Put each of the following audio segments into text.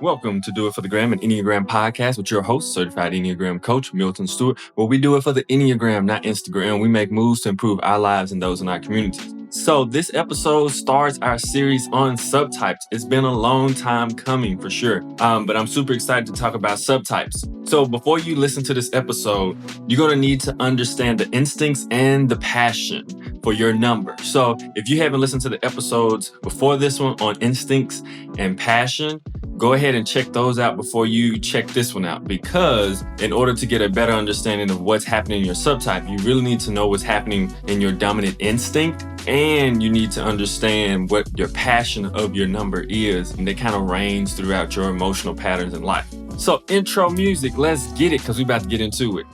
Welcome to Do It for the Gram, an Enneagram podcast with your host, certified Enneagram coach, Milton Stewart, where we do it for the Enneagram, not Instagram. We make moves to improve our lives and those in our communities. So this episode starts our series on subtypes. It's been a long time coming for sure, but I'm super excited to talk about subtypes. So before you listen to this episode, you're going to need to understand the instincts and the passion for your number. So if you haven't listened to the episodes before this one on instincts and passion, go ahead and check those out before you check this one out, because in order to get a better understanding of what's happening in your subtype, you really need to know what's happening in your dominant instinct, and you need to understand what your passion of your number is, and they kind of range throughout your emotional patterns in life. So intro music, let's get it, because we're about to get into it.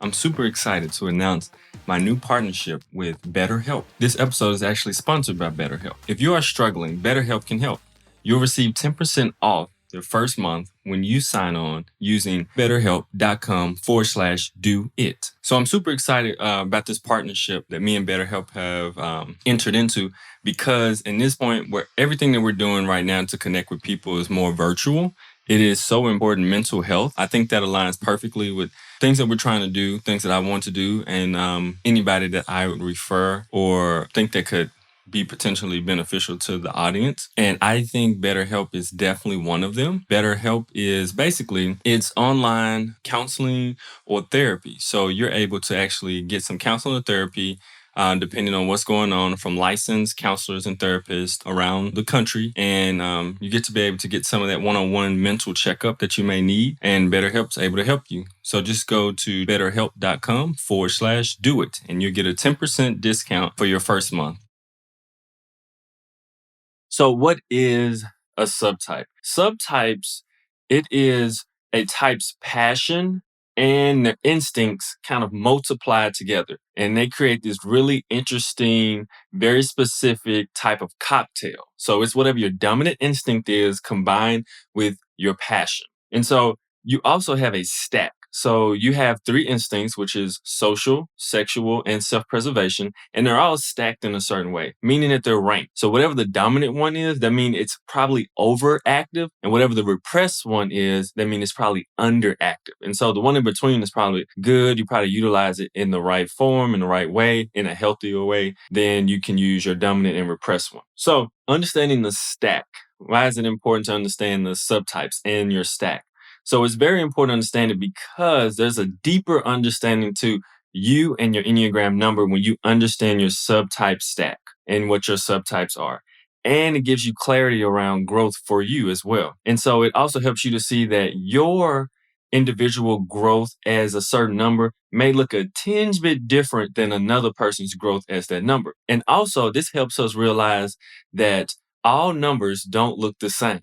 I'm super excited to announce my new partnership with BetterHelp. This episode is actually sponsored by BetterHelp. If you are struggling, BetterHelp can help. You'll receive 10% off the first month when you sign on using betterhelp.com/do-it. So I'm super excited about this partnership that me and BetterHelp have entered into, because in this point where everything that we're doing right now to connect with people is more virtual, it is so important. Mental health, I think that aligns perfectly with things that we're trying to do, things that I want to do, and anybody that I would refer or think that could be potentially beneficial to the audience. And I think BetterHelp is definitely one of them. BetterHelp is basically, it's online counseling or therapy. So you're able to actually get some counseling or therapy depending on what's going on, from licensed counselors and therapists around the country. And you get to be able to get some of that one-on-one mental checkup that you may need, and BetterHelp's able to help you. So just go to betterhelp.com/do-it, and you'll get a 10% discount for your first month. So what is a subtype? Subtypes, it is a type's passion and their instincts kind of multiplied together. And they create this really interesting, very specific type of cocktail. So it's whatever your dominant instinct is combined with your passion. And so you also have a stack. So you have 3 instincts, which is social, sexual, and self-preservation, and they're all stacked in a certain way, meaning that they're ranked. So whatever the dominant one is, that means it's probably overactive, and whatever the repressed one is, that means it's probably underactive. And so the one in between is probably good. You probably utilize it in the right form, in the right way, in a healthier way, then you can use your dominant and repressed one. So understanding the stack, why is it important to understand the subtypes in your stack? So it's very important to understand it because there's a deeper understanding to you and your Enneagram number when you understand your subtype stack and what your subtypes are. And it gives you clarity around growth for you as well. And so it also helps you to see that your individual growth as a certain number may look a tinge bit different than another person's growth as that number. And also this helps us realize that all numbers don't look the same.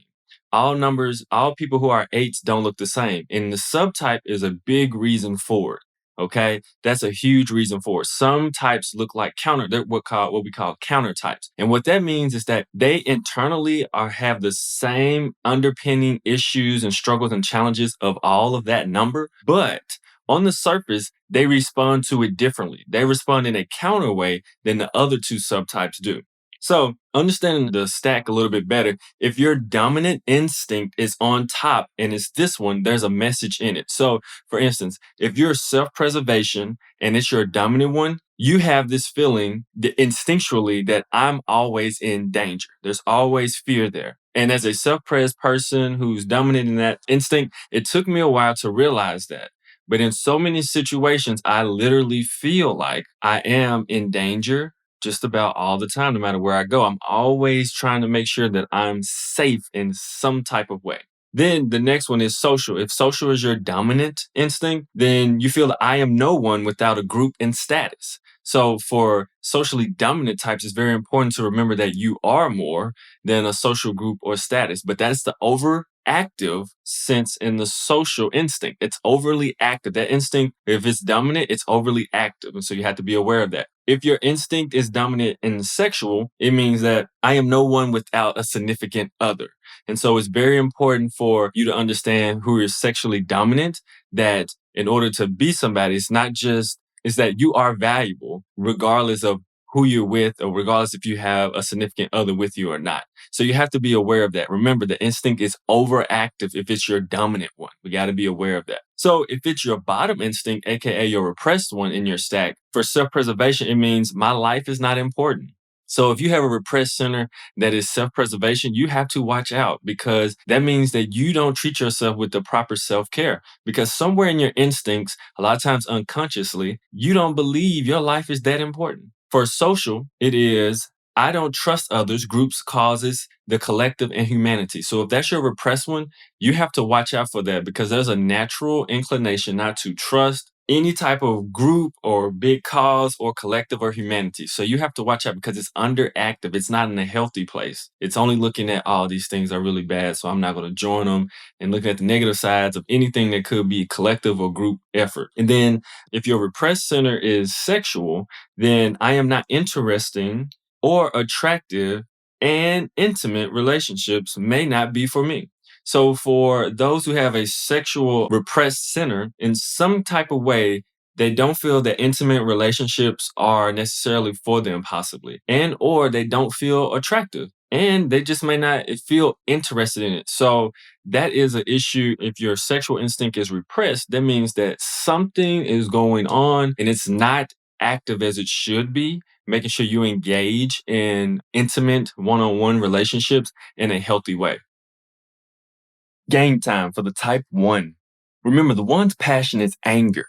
All numbers, all people who are 8s don't look the same. And the subtype is a big reason for it. Okay. That's a huge reason for it. Some types look like they're what we call counter types. And what that means is that they internally have the same underpinning issues and struggles and challenges of all of that number. But on the surface, they respond to it differently. They respond in a counter way than the other 2 subtypes do. So understanding the stack a little bit better, if your dominant instinct is on top and it's this one, there's a message in it. So for instance, if you're self-preservation and it's your dominant one, you have this feeling instinctually that I'm always in danger. There's always fear there. And as a self-pres person who's dominant in that instinct, it took me a while to realize that. But in so many situations, I literally feel like I am in danger just about all the time, no matter where I go. I'm always trying to make sure that I'm safe in some type of way. Then the next one is social. If social is your dominant instinct, then you feel that I am no one without a group and status. So for socially dominant types, it's very important to remember that you are more than a social group or status. But that's the overactive sense in the social instinct. It's overly active. That instinct, if it's dominant, it's overly active. And so you have to be aware of that. If your instinct is dominant in sexual, it means that I am no one without a significant other. And so it's very important for you to understand who is sexually dominant, that in order to be somebody, it's not just, it's that you are valuable regardless of who you're with or regardless if you have a significant other with you or not. So you have to be aware of that. Remember, the instinct is overactive if it's your dominant one. We got to be aware of that. So if it's your bottom instinct, aka your repressed one in your stack, for self-preservation, it means my life is not important. So if you have a repressed center that is self-preservation, you have to watch out, because that means that you don't treat yourself with the proper self-care, because somewhere in your instincts, a lot of times unconsciously, you don't believe your life is that important. For social, it is I don't trust others, groups, causes, the collective, and humanity. So if that's your repressed one, you have to watch out for that, because there's a natural inclination not to trust any type of group or big cause or collective or humanity. So you have to watch out because it's underactive. It's not in a healthy place. It's only looking at all these things are really bad, so I'm not going to join them, and looking at the negative sides of anything that could be collective or group effort. And then if your repressed center is sexual, then I am not interesting or attractive, and intimate relationships may not be for me. So for those who have a sexual repressed center, in some type of way, they don't feel that intimate relationships are necessarily for them, possibly, and or they don't feel attractive, and they just may not feel interested in it. So that is an issue. If your sexual instinct is repressed, that means that something is going on and it's not active as it should be, making sure you engage in intimate one-on-one relationships in a healthy way. Game time for the type 1. Remember, the one's passion is anger.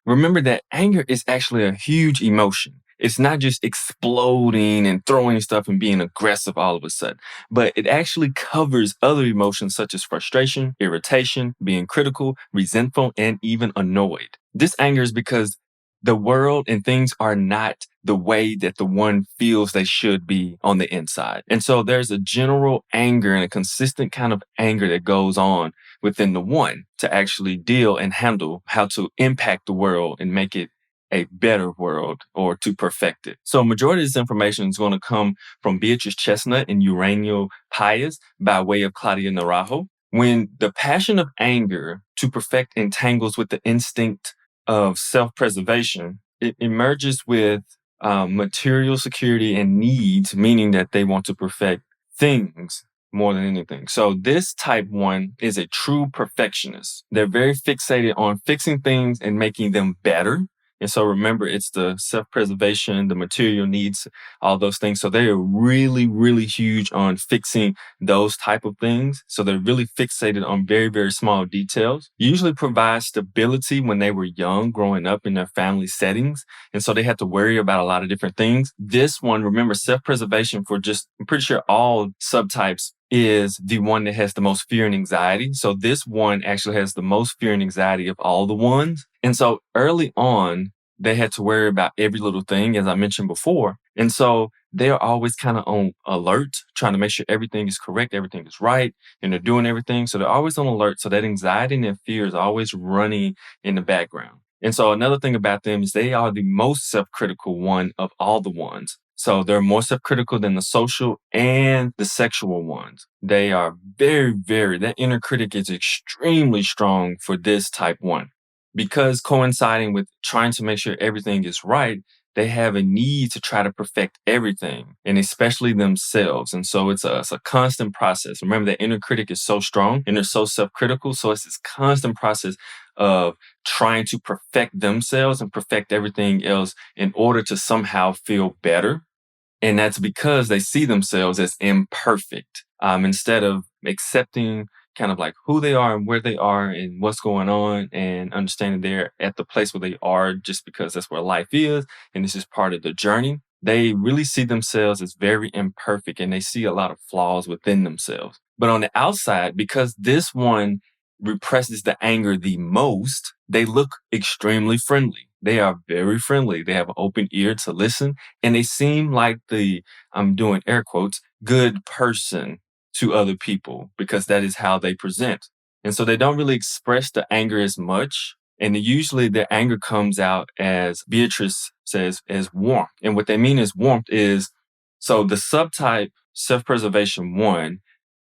Remember that anger is actually a huge emotion. It's not just exploding and throwing stuff and being aggressive all of a sudden, but it actually covers other emotions such as frustration, irritation, being critical, resentful, and even annoyed. This anger is because the world and things are not the way that the one feels they should be on the inside. And so there's a general anger and a consistent kind of anger that goes on within the one to actually deal and handle how to impact the world and make it a better world or to perfect it. So majority of this information is going to come from Beatrice, Chestnut, and Uranio, Paes by way of Claudio, Naranjo. When the passion of anger to perfect entangles with the instinct of self-preservation, it emerges with material security and needs, meaning that they want to perfect things more than anything. So this type 1 is a true perfectionist. They're very fixated on fixing things and making them better. And so remember, it's the self-preservation, the material needs, all those things. So they are really, really huge on fixing those type of things. So they're really fixated on very, very small details. Usually provide stability when they were young, growing up in their family settings. And so they had to worry about a lot of different things. This one, remember, self-preservation for just, I'm pretty sure all subtypes is the one that has the most fear and anxiety. So this one actually has the most fear and anxiety of all the ones. And so early on, they had to worry about every little thing, as I mentioned before. And so they're always kind of on alert, trying to make sure everything is correct, everything is right, and they're doing everything. So they're always on alert. So that anxiety and that fear is always running in the background. And so another thing about them is they are the most self-critical one of all the ones. So they're more self-critical than the social and the sexual ones. They are very, very, that inner critic is extremely strong for this type 1. Because coinciding with trying to make sure everything is right, they have a need to try to perfect everything, and especially themselves. And so it's a constant process. Remember, that inner critic is so strong and they're so self-critical. So it's this constant process of trying to perfect themselves and perfect everything else in order to somehow feel better. And that's because they see themselves as imperfect, instead of accepting kind of like who they are and where they are and what's going on, and understanding they're at the place where they are just because that's where life is and this is part of the journey. They really see themselves as very imperfect, and they see a lot of flaws within themselves. But on the outside, because this one represses the anger the most, they look extremely friendly. They are very friendly. They have an open ear to listen, and they seem like I'm doing air quotes, good person to other people because that is how they present. And so they don't really express the anger as much. And usually their anger comes out, as Beatrice says, as warmth. And what they mean as warmth is, so the subtype self-preservation one,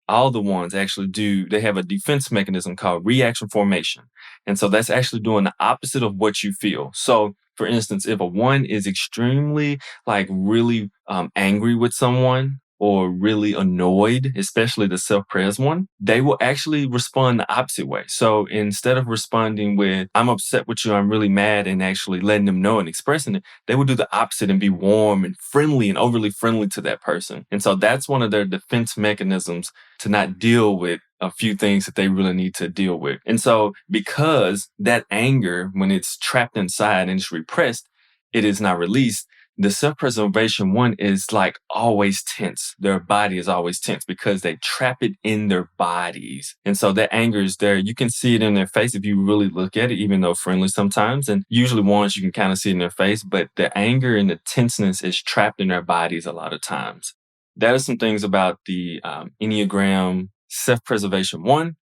all the ones actually they have a defense mechanism called reaction formation. And so that's actually doing the opposite of what you feel. So for instance, if a one is extremely really angry with someone or really annoyed, especially the self-pres one, they will actually respond the opposite way. So instead of responding with, I'm upset with you, I'm really mad, and actually letting them know and expressing it, they will do the opposite and be warm and friendly and overly friendly to that person. And so that's one of their defense mechanisms to not deal with a few things that they really need to deal with. And so because that anger, when it's trapped inside and it's repressed, it is not released. The self-preservation one is always tense. Their body is always tense because they trap it in their bodies. And so that anger is there. You can see it in their face if you really look at it, even though friendly sometimes. And usually ones you can kind of see in their face, but the anger and the tenseness is trapped in their bodies a lot of times. That is some things about the Enneagram self-preservation one.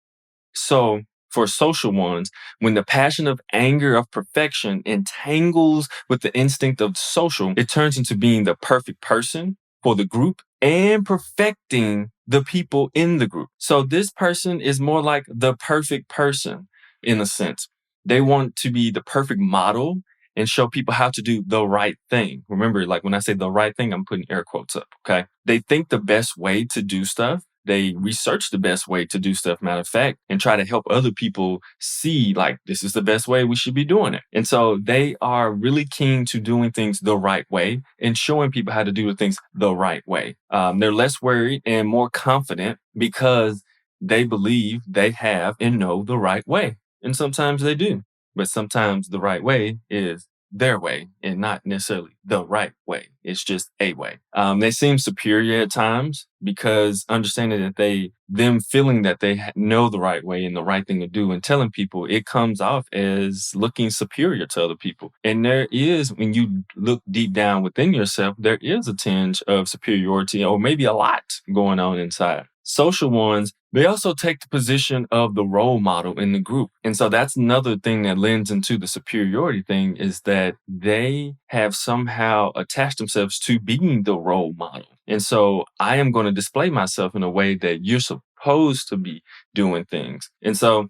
So for social ones, when the passion of anger of perfection entangles with the instinct of social, it turns into being the perfect person for the group and perfecting the people in the group. So this person is more like the perfect person in a sense. They want to be the perfect model and show people how to do the right thing. Remember, when I say the right thing, I'm putting air quotes up, okay? They think the best way to do stuff. They research the best way to do stuff, matter of fact, and try to help other people see, this is the best way we should be doing it. And so they are really keen to doing things the right way and showing people how to do the things the right way. They're less worried and more confident because they believe they have and know the right way. And sometimes they do. But sometimes the right way is their way and not necessarily the right way. It's just a way. They seem superior at times because understanding that them feeling that they know the right way and the right thing to do and telling people, it comes off as looking superior to other people. And there is, when you look deep down within yourself, there is a tinge of superiority or maybe a lot going on inside. Social ones, they also take the position of the role model in the group. And so that's another thing that lends into the superiority thing, is that they have somehow attached themselves to being the role model. And so I am going to display myself in a way that you're supposed to be doing things. And so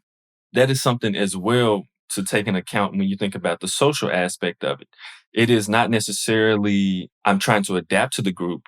that is something as well to take into account when you think about the social aspect of it. It is not necessarily I'm trying to adapt to the group,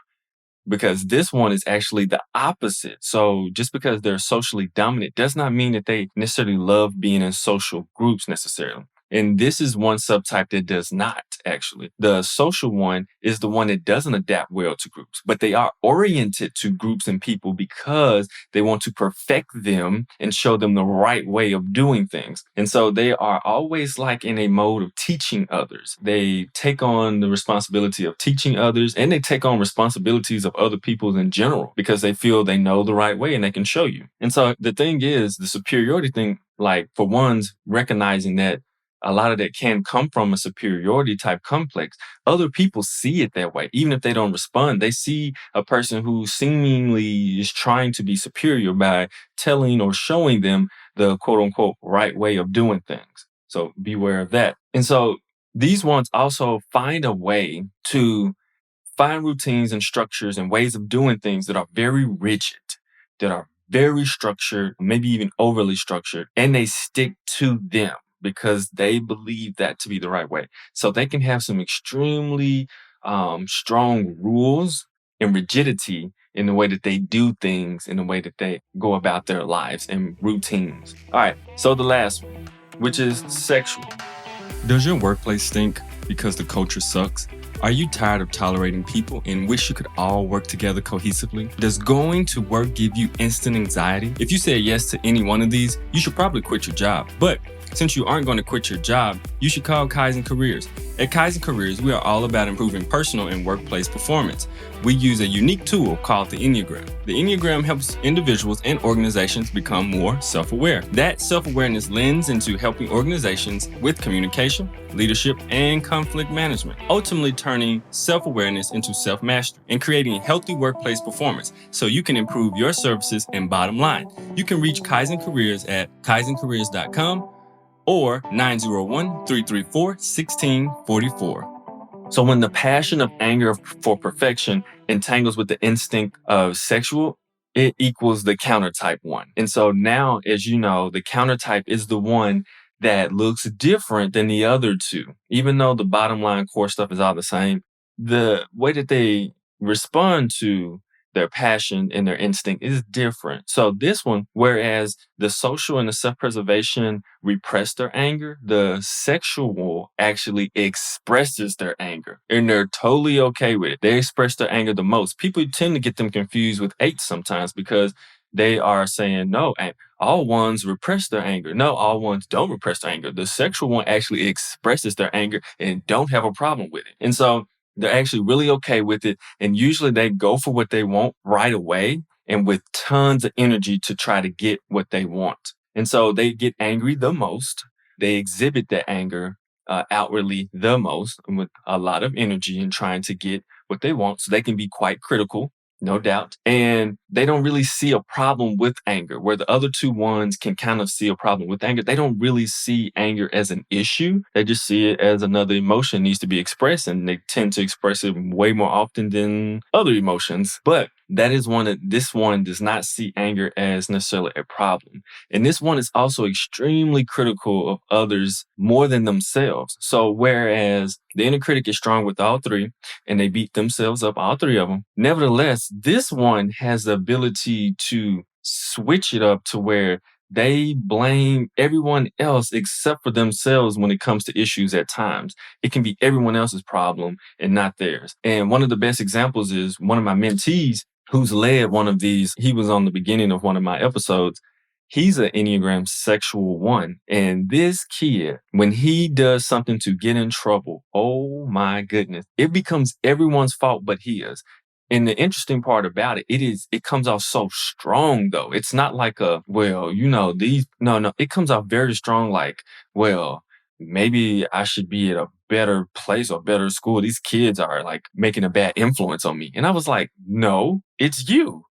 because this one is actually the opposite. So just because they're socially dominant does not mean that they necessarily love being in social groups necessarily. And this is one subtype that does not actually. The social one is the one that doesn't adapt well to groups, but they are oriented to groups and people because they want to perfect them and show them the right way of doing things. And so they are always in a mode of teaching others. They take on the responsibility of teaching others, and they take on responsibilities of other people in general because they feel they know the right way and they can show you. And so the thing is, the superiority thing, for ones, recognizing that a lot of that can come from a superiority type complex. Other people see it that way. Even if they don't respond, they see a person who seemingly is trying to be superior by telling or showing them the quote unquote right way of doing things. So beware of that. And so these ones also find a way to find routines and structures and ways of doing things that are very rigid, that are very structured, maybe even overly structured, and they stick to them because they believe that to be the right way. So they can have some extremely strong rules and rigidity in the way that they do things, in the way that they go about their lives and routines. All right, so the last one, which is sexual. Does your workplace stink because the culture sucks? Are you tired of tolerating people and wish you could all work together cohesively? Does going to work give you instant anxiety? If you say yes to any one of these, you should probably quit your job. But Since you aren't going to quit your job, you should call Kaizen Careers. At Kaizen Careers, we are all about improving personal and workplace performance. We use a unique tool called the Enneagram. The Enneagram helps individuals and organizations become more self-aware. That self-awareness lends into helping organizations with communication, leadership, and conflict management, ultimately turning self-awareness into self-mastery and creating healthy workplace performance so you can improve your services and bottom line. You can reach Kaizen Careers at kaizencareers.com or 901-334-1644. So when the passion of anger for perfection entangles with the instinct of sexual, it equals the countertype one. And so now, as you know, the countertype is the one that looks different than the other two. Even though the bottom line core stuff is all the same, the way that they respond to their passion and their instinct is different. So this one, whereas the social and the self-preservation repress their anger, the sexual actually expresses their anger and they're totally okay with it. They express their anger the most. People tend to get them confused with eights sometimes because they are saying, no, all ones repress their anger. No, all ones don't repress their anger. The sexual one actually expresses their anger and don't have a problem with it. And so they're actually really okay with it. And usually they go for what they want right away and with tons of energy to try to get what they want. And so they get angry the most. They exhibit that anger outwardly the most and with a lot of energy in trying to get what they want. So they can be quite critical, no doubt. And they don't really see a problem with anger, where the other two ones can kind of see a problem with anger. They don't really see anger as an issue. They just see it as another emotion needs to be expressed, and they tend to express it way more often than other emotions. But that is one that this one does not see anger as necessarily a problem. And this one is also extremely critical of others more than themselves. So whereas the inner critic is strong with all three and they beat themselves up, all three of them, nevertheless, this one has the ability to switch it up to where they blame everyone else except for themselves when it comes to issues at times. It can be everyone else's problem and not theirs. And one of the best examples is one of my mentees who's led one of these. He was on the beginning of one of my episodes. He's an Enneagram sexual one. And this kid, when he does something to get in trouble, oh my goodness, it becomes everyone's fault but his. And the interesting part about it comes off so strong though. It's not like no, it comes off very strong like, well, maybe I should be at a better place or better school. These kids are like making a bad influence on me. And I was like, no, it's you.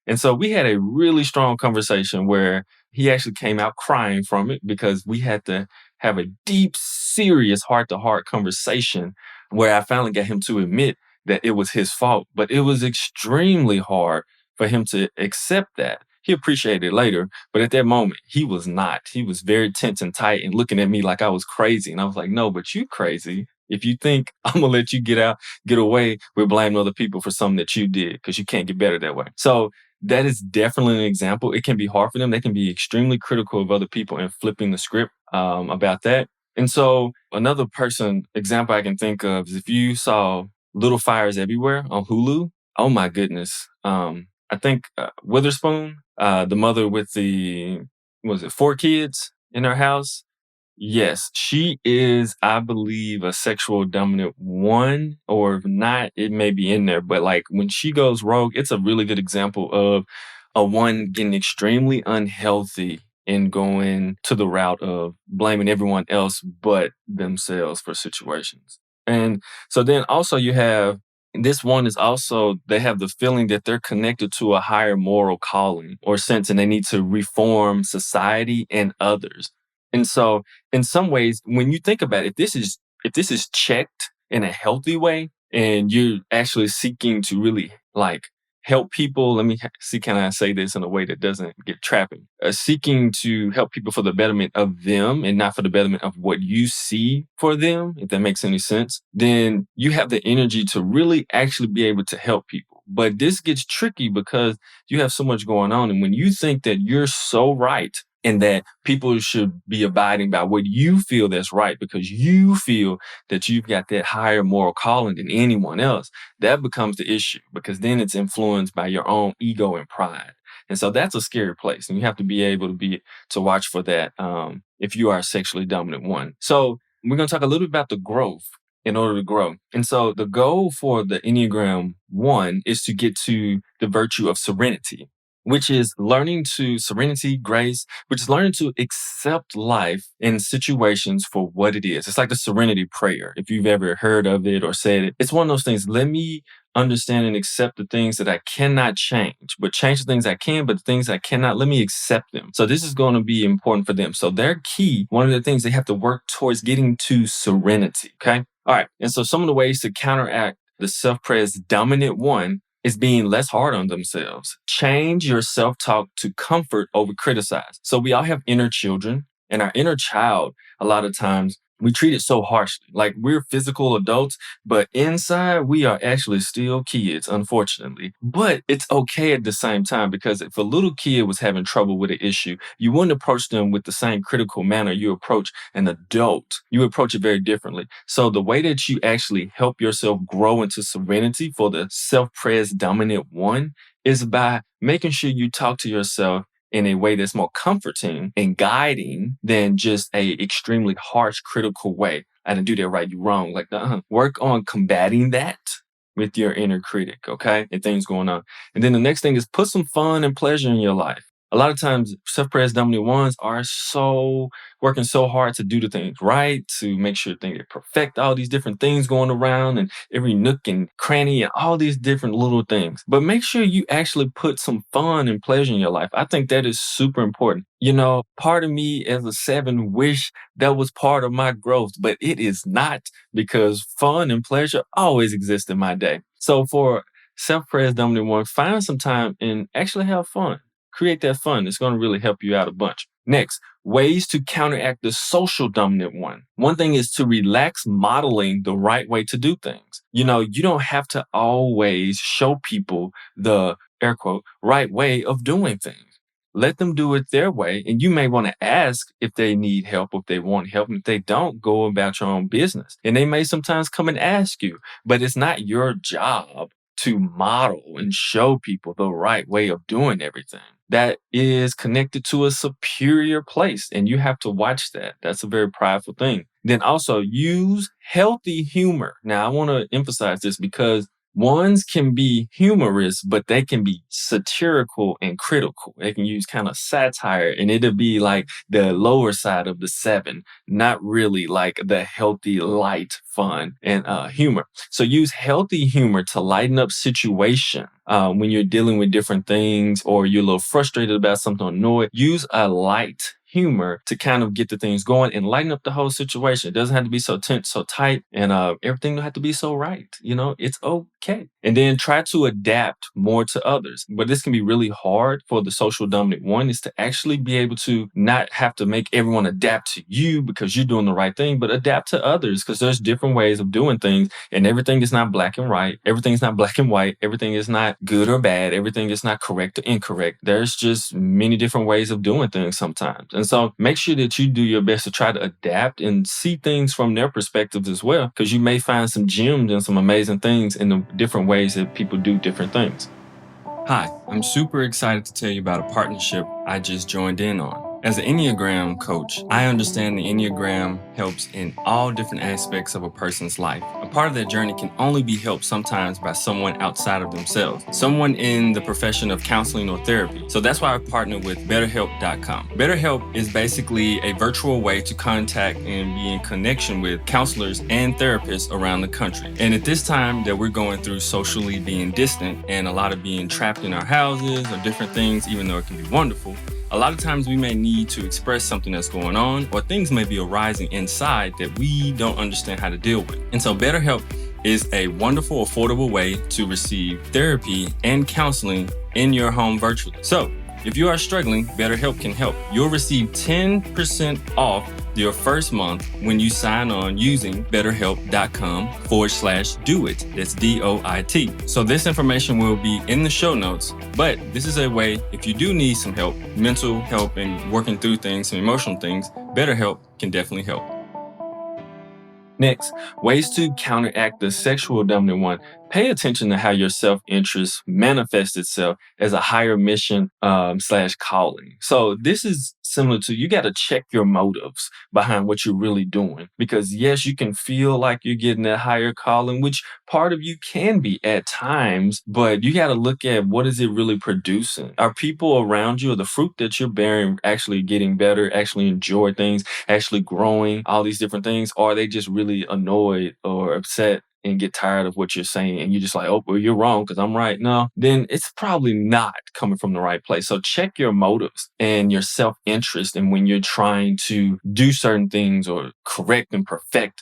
And so we had a really strong conversation where he actually came out crying from it because we had to have a deep, serious heart-to-heart conversation where I finally got him to admit that it was his fault. But it was extremely hard for him to accept that. He appreciated it later, but at that moment, he was not. He was very tense and tight and looking at me like I was crazy. And I was like, no, but you crazy. If you think I'm going to let you get away with blaming other people for something that you did, because you can't get better that way. So that is definitely an example. It can be hard for them. They can be extremely critical of other people and flipping the script about that. And so another example I can think of is if you saw Little Fires Everywhere on Hulu. Oh my goodness. I think Witherspoon, the mother with four kids in her house? Yes, she is, I believe, a sexual dominant one, or if not, it may be in there. But like when she goes rogue, it's a really good example of a one getting extremely unhealthy and going to the route of blaming everyone else but themselves for situations. And so then also you have this one is also, they have the feeling that they're connected to a higher moral calling or sense, and they need to reform society and others. And so in some ways, when you think about it, if this is checked in a healthy way and you're actually seeking to really like help people, let me see, can I say this in a way that doesn't get trapping? Seeking to help people for the betterment of them and not for the betterment of what you see for them, if that makes any sense, then you have the energy to really actually be able to help people. But this gets tricky because you have so much going on. And when you think that you're so right and that people should be abiding by what you feel that's right because you feel that you've got that higher moral calling than anyone else, that becomes the issue because then it's influenced by your own ego and pride. And so that's a scary place. And you have to be able to watch for that if you are a sexually dominant one. So we're going to talk a little bit about the growth in order to grow. And so the goal for the Enneagram 1 is to get to the virtue of serenity, which is learning to serenity, grace, which is learning to accept life in situations for what it is. It's like the serenity prayer. If you've ever heard of it or said it, it's one of those things. Let me understand and accept the things that I cannot change, but change the things I can, but the things I cannot, let me accept them. So this is going to be important for them. So their key, one of the things they have to work towards getting to serenity. Okay. All right. And so some of the ways to counteract the self-praise dominant one is being less hard on themselves. Change your self-talk to comfort over criticize. So we all have inner children, and our inner child, a lot of times, we treat it so harshly. Like we're physical adults, but inside we are actually still kids, unfortunately. But it's okay at the same time, because if a little kid was having trouble with an issue, you wouldn't approach them with the same critical manner you approach an adult. You approach it very differently. So the way that you actually help yourself grow into serenity for the self-praise dominant one is by making sure you talk to yourself in a way that's more comforting and guiding than just a extremely harsh, critical way. I didn't do that right, you wrong. Like, work on combating that with your inner critic, okay? And things going on. And then the next thing is put some fun and pleasure in your life. A lot of times, self-praise dominant ones are working so hard to do the things right, to make sure they perfect all these different things going around and every nook and cranny and all these different little things. But make sure you actually put some fun and pleasure in your life. I think that is super important. You know, part of me as a 7 wish that was part of my growth, but it is not, because fun and pleasure always exist in my day. So for self-praise dominant one, find some time and actually have fun. Create that fun. It's going to really help you out a bunch. Next, ways to counteract the social dominant one. One thing is to relax modeling the right way to do things. You know, you don't have to always show people the, air quote, right way of doing things. Let them do it their way. And you may want to ask if they need help, if they want help. And if they don't, go about your own business. And they may sometimes come and ask you, but it's not your job to model and show people the right way of doing everything. That is connected to a superior place, and you have to watch that. That's a very prideful thing. Then also use healthy humor. Now, I want to emphasize this because ones can be humorous, but they can be satirical and critical. They can use kind of satire, and it'll be like the lower side of the 7, not really like the healthy, light, fun, and humor. So use healthy humor to lighten up situation. When you're dealing with different things or you're a little frustrated about something, annoyed, use a light humor to kind of get the things going and lighten up the whole situation. It doesn't have to be so tense, so tight, and everything don't have to be so right. You know, it's okay. And then try to adapt more to others. But this can be really hard for the social dominant one, is to actually be able to not have to make everyone adapt to you because you're doing the right thing, but adapt to others, because there's different ways of doing things, and everything is not black and white. Everything is not black and white. Everything is not good or bad. Everything is not correct or incorrect. There's just many different ways of doing things sometimes. And so make sure that you do your best to try to adapt and see things from their perspectives as well, because you may find some gems and some amazing things in the different ways that people do different things. Hi, I'm super excited to tell you about a partnership I just joined in on. As an Enneagram coach, I understand the Enneagram helps in all different aspects of a person's life. A part of that journey can only be helped sometimes by someone outside of themselves, someone in the profession of counseling or therapy. So that's why I partnered with BetterHelp.com. BetterHelp is basically a virtual way to contact and be in connection with counselors and therapists around the country. And at this time that we're going through socially being distant and a lot of being trapped in our houses or different things, even though it can be wonderful, a lot of times we may need to express something that's going on, or things may be arising inside that we don't understand how to deal with. And so BetterHelp is a wonderful, affordable way to receive therapy and counseling in your home virtually. So if you are struggling, BetterHelp can help. You'll receive 10% off your first month when you sign on using betterhelp.com/doit. That's DOIT. So this information will be in the show notes, but this is a way, if you do need some help, mental help and working through things, some emotional things, BetterHelp can definitely help. Next, ways to counteract the sexual dominant one. pay attention to how your self-interest manifests itself as a higher mission slash calling. So this is similar to, you got to check your motives behind what you're really doing. Because yes, you can feel like you're getting that higher calling, which part of you can be at times, but you got to look at, what is it really producing? Are people around you, or the fruit that you're bearing, actually getting better, actually enjoy things, actually growing, all these different things? Or are they just really annoyed or upset and get tired of what you're saying, and you're just like, oh, well, you're wrong because I'm right? No, then it's probably not coming from the right place. So check your motives and your self-interest, and when you're trying to do certain things or correct and perfect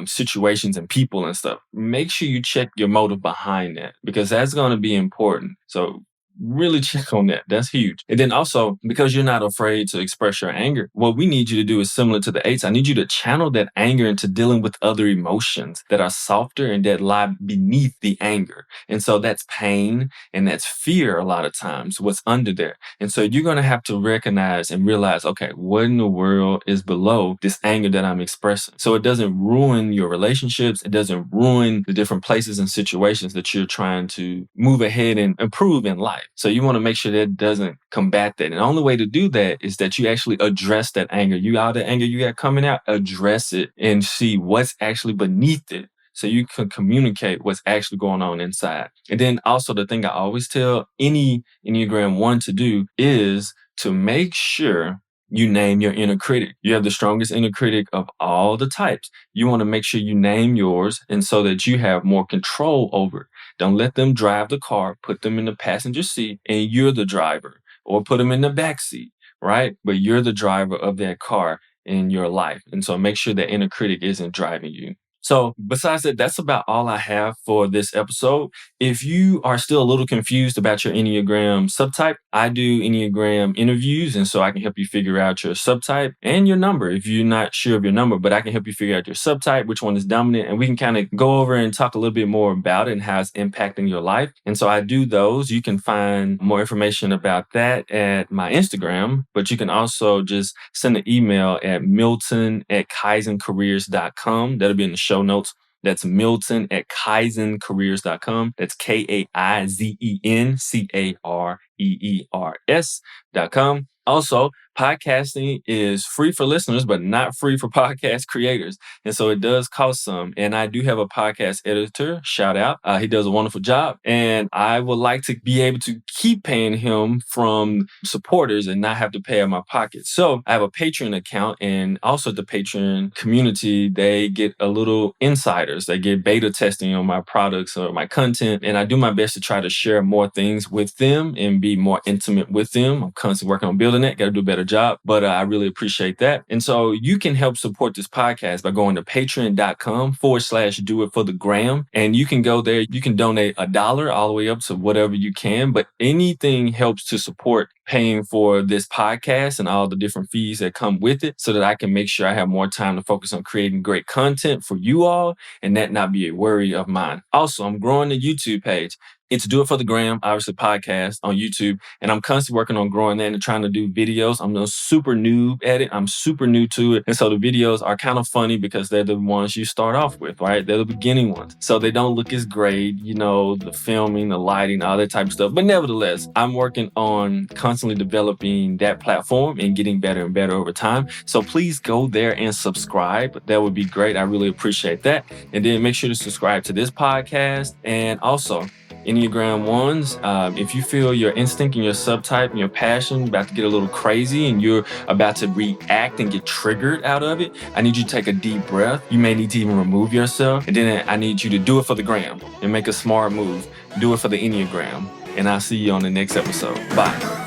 situations and people and stuff, make sure you check your motive behind that, because that's going to be important. So really check on that. That's huge. And then also, because you're not afraid to express your anger, what we need you to do is similar to the eights. I need you to channel that anger into dealing with other emotions that are softer and that lie beneath the anger. And so that's pain and that's fear a lot of times, what's under there. And so you're going to have to recognize and realize, okay, what in the world is below this anger that I'm expressing? So it doesn't ruin your relationships. It doesn't ruin the different places and situations that you're trying to move ahead and improve in life. So you want to make sure that doesn't combat that. And the only way to do that is that you actually address that anger. You out the anger you got coming out, address it and see what's actually beneath it, so you can communicate what's actually going on inside. And then also, the thing I always tell any Enneagram 1 to do is to make sure you name your inner critic. You have the strongest inner critic of all the types. You want to make sure you name yours, and so that you have more control over it. Don't let them drive the car. Put them in the passenger seat and you're the driver, or put them in the back seat, right? But you're the driver of that car in your life. And so make sure that inner critic isn't driving you. So besides that, that's about all I have for this episode. If you are still a little confused about your Enneagram subtype, I do Enneagram interviews, and so I can help you figure out your subtype and your number if you're not sure of your number, but I can help you figure out your subtype, which one is dominant, and we can kind of go over and talk a little bit more about it and how it's impacting your life. And so I do those. You can find more information about that at my Instagram, but you can also just send an email at milton@kaizencareers.com. That'll be in the show notes. That's milton@kaizencareers.com. That's KAIZENCAREERS.com. Also, podcasting is free for listeners, but not free for podcast creators. And so it does cost some. And I do have a podcast editor, shout out. He does a wonderful job. And I would like to be able to keep paying him from supporters and not have to pay out of my pocket. So I have a Patreon account, and also the Patreon community, they get a little insiders. They get beta testing on my products or my content. And I do my best to try to share more things with them and be more intimate with them. I'm constantly working on building that. Got to do a better job, but I really appreciate that. And so you can help support this podcast by going to patreon.com/do it for the gram. And you can go there. You can donate $1 all the way up to whatever you can, but anything helps to support paying for this podcast and all the different fees that come with it, so that I can make sure I have more time to focus on creating great content for you all and that not be a worry of mine. Also, I'm growing the YouTube page. It's Do It For The Gram, obviously podcast on YouTube. And I'm constantly working on growing that and trying to do videos. I'm a super noob at it. I'm super new to it. And so the videos are kind of funny because they're the ones you start off with, right? They're the beginning ones. So they don't look as great, the filming, the lighting, all that type of stuff. But nevertheless, I'm working on constantly developing that platform and getting better and better over time. So please go there and subscribe. That would be great. I really appreciate that. And then make sure to subscribe to this podcast. And also, Enneagram 1s, if you feel your instinct and your subtype and your passion about to get a little crazy and you're about to react and get triggered out of it, I need you to take a deep breath. You may need to even remove yourself. And then I need you to do it for the gram and make a smart move. Do it for the Enneagram. And I'll see you on the next episode. Bye.